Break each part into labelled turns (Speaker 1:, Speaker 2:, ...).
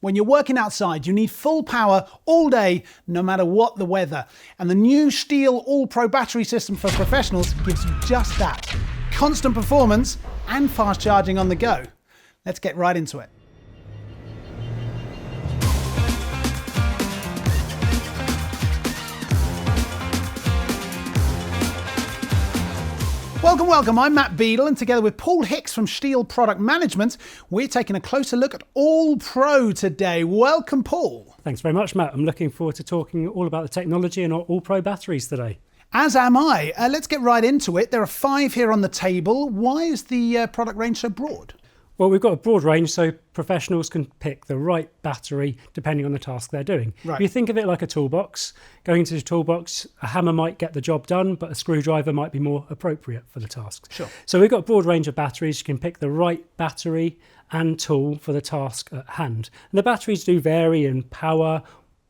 Speaker 1: When you're working outside, you need full power all day, no matter what the weather. And the new STIHL ALLPRO battery system for professionals gives you just that. Constant performance and fast charging on the go. Let's get right into it. Welcome, I'm Matt Beadle, and together with Paul Hicks from STIHL Product Management, we're taking a closer look at ALLPRO today. Welcome, Paul.
Speaker 2: Thanks very much, Matt. I'm looking forward to talking all about the technology and our ALLPRO batteries today.
Speaker 1: As am I. Let's get right into it. There are 5 here on the table. Why is the product range so broad?
Speaker 2: Well, we've got a broad range so professionals can pick the right battery depending on the task they're doing.
Speaker 1: Right.
Speaker 2: If you think of it like a toolbox, going into the toolbox, a hammer might get the job done, but a screwdriver might be more appropriate for the task.
Speaker 1: Sure.
Speaker 2: So we've got a broad range of batteries. You can pick the right battery and tool for the task at hand. And the batteries do vary in power,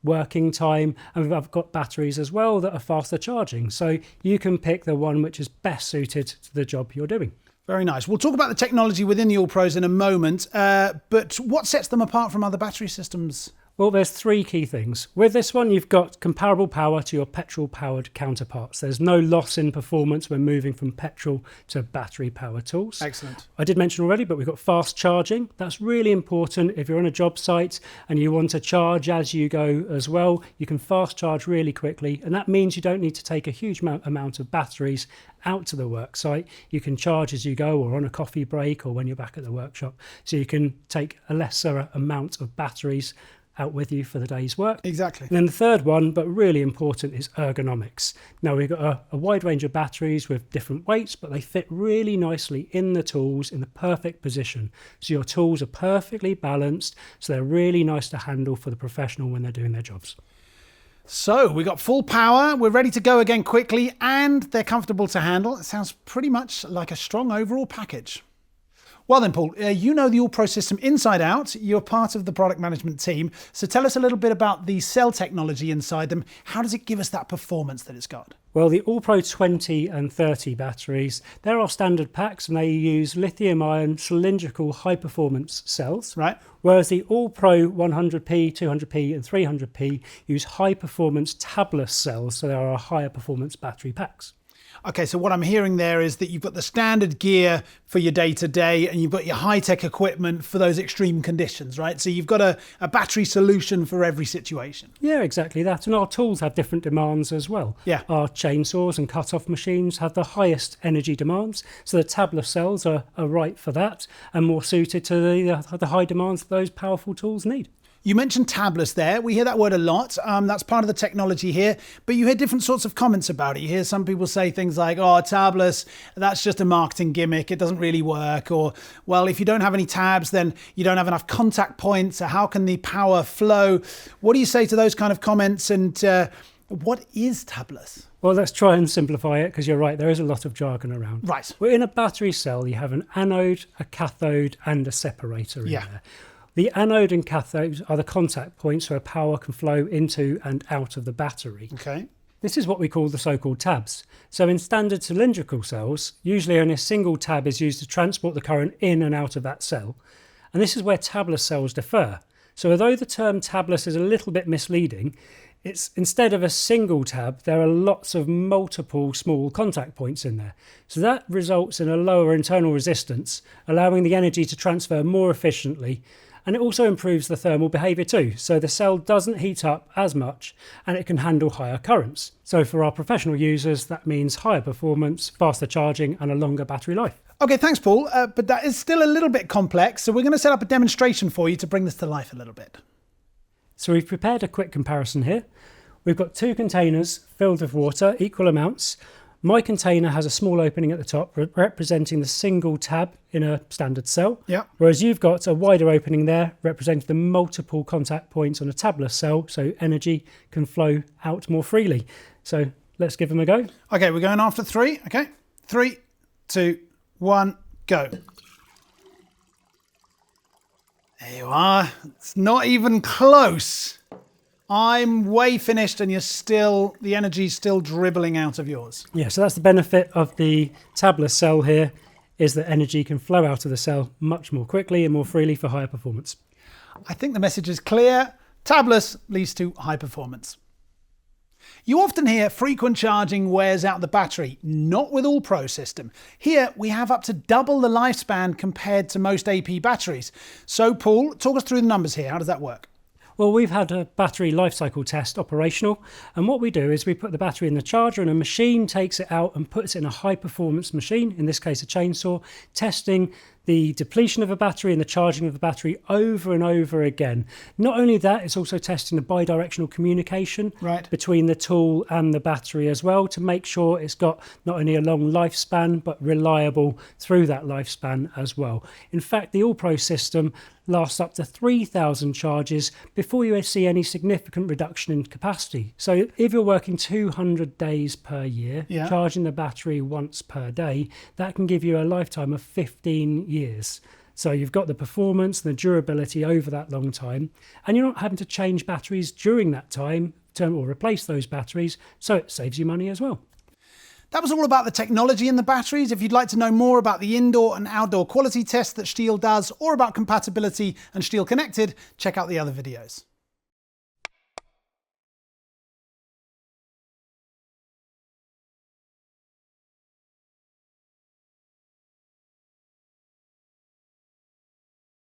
Speaker 2: working time, and we've got batteries as well that are faster charging. So you can pick the one which is best suited to the job you're doing.
Speaker 1: Very nice. We'll talk about the technology within the ALLPROs in a moment, but what sets them apart from other battery systems?
Speaker 2: Well, there's 3 key things. With this one, you've got comparable power to your petrol-powered counterparts. There's no loss in performance when moving from petrol to battery-powered tools.
Speaker 1: Excellent.
Speaker 2: I did mention already, but we've got fast charging. That's really important if you're on a job site and you want to charge as you go as well. You can fast charge really quickly, and that means you don't need to take a huge amount of batteries out to the work site. You can charge as you go or on a coffee break or when you're back at the workshop. So you can take a lesser amount of batteries out with you for the day's work.
Speaker 1: Exactly.
Speaker 2: And then the third one, but really important, is ergonomics. Now we've got a wide range of batteries with different weights, but they fit really nicely in the tools in the perfect position. So your tools are perfectly balanced, so they're really nice to handle for the professional when they're doing their jobs.
Speaker 1: So we got full power, we're ready to go again quickly, and they're comfortable to handle. It sounds pretty much like a strong overall package. Well then, Paul, you know the ALLPRO system inside out. You're part of the product management team. So tell us a little bit about the cell technology inside them. How does it give us that performance that it's got?
Speaker 2: Well, the ALLPRO 20 and 30 batteries, they're our standard packs and they use lithium-ion cylindrical high-performance cells.
Speaker 1: Right.
Speaker 2: Whereas the ALLPRO 100p, 200p and 300p use high-performance tabless cells, so they are our higher performance battery packs.
Speaker 1: Okay, so what I'm hearing there is that you've got the standard gear for your day-to-day and you've got your high-tech equipment for those extreme conditions, right? So you've got a battery solution for every situation.
Speaker 2: Yeah, exactly that. And our tools have different demands as well.
Speaker 1: Yeah.
Speaker 2: Our chainsaws and cut-off machines have the highest energy demands, so the tabless cells are right for that and more suited to the high demands that those powerful tools need.
Speaker 1: You mentioned tabless there. We hear that word a lot. That's part of the technology here, but you hear different sorts of comments about it. You hear some people say things like, oh, tabless, that's just a marketing gimmick. It doesn't really work. Or, well, if you don't have any tabs, then you don't have enough contact points. So how can the power flow? What do you say to those kind of comments? And what is tabless?
Speaker 2: Well, let's try and simplify it because you're right, there is a lot of jargon around.
Speaker 1: Right.
Speaker 2: Well, in a battery cell, you have an anode, a cathode and a separator in there. The anode and cathode are the contact points where power can flow into and out of the battery.
Speaker 1: Okay.
Speaker 2: This is what we call the so-called tabs. So in standard cylindrical cells, usually only a single tab is used to transport the current in and out of that cell. And this is where tabless cells differ. So although the term tabless is a little bit misleading, it's instead of a single tab, there are lots of multiple small contact points in there. So that results in a lower internal resistance, allowing the energy to transfer more efficiently. And it also improves the thermal behaviour too. So the cell doesn't heat up as much and it can handle higher currents. So for our professional users, that means higher performance, faster charging and a longer battery life.
Speaker 1: Okay, thanks, Paul. But that is still a little bit complex. So we're going to set up a demonstration for you to bring this to life a little bit.
Speaker 2: So we've prepared a quick comparison here. We've got 2 containers filled with water, equal amounts. My container has a small opening at the top representing the single tab in a standard cell.
Speaker 1: Yeah.
Speaker 2: Whereas you've got a wider opening there representing the multiple contact points on a tabless cell, so energy can flow out more freely. So let's give them a go.
Speaker 1: Okay, we're going after 3. Okay, 3, 2, 1, go. There you are. It's not even close. I'm way finished and the energy's still dribbling out of yours.
Speaker 2: Yeah, so that's the benefit of the tabless cell here, is that energy can flow out of the cell much more quickly and more freely for higher performance.
Speaker 1: I think the message is clear. Tabless leads to high performance. You often hear frequent charging wears out the battery. Not with ALLPRO system. Here we have up to double the lifespan compared to most AP batteries. So Paul, talk us through the numbers here. How does that work?
Speaker 2: Well, we've had a battery life cycle test operational, and what we do is we put the battery in the charger and a machine takes it out and puts it in a high performance machine, in this case a chainsaw, testing the depletion of a battery and the charging of the battery over and over again. Not only that, it's also testing the bidirectional communication between the tool and the battery as well, to make sure it's got not only a long lifespan but reliable through that lifespan as well. In fact, the ALLPRO system lasts up to 3,000 charges before you see any significant reduction in capacity. So if you're working 200 days per year, charging the battery once per day, that can give you a lifetime of 15 years. So you've got the performance and the durability over that long time, and you're not having to change batteries during that time or replace those batteries, so it saves you money as well.
Speaker 1: That was all about the technology in the batteries. If you'd like to know more about the indoor and outdoor quality tests that STIHL does, or about compatibility and STIHL Connected, check out the other videos.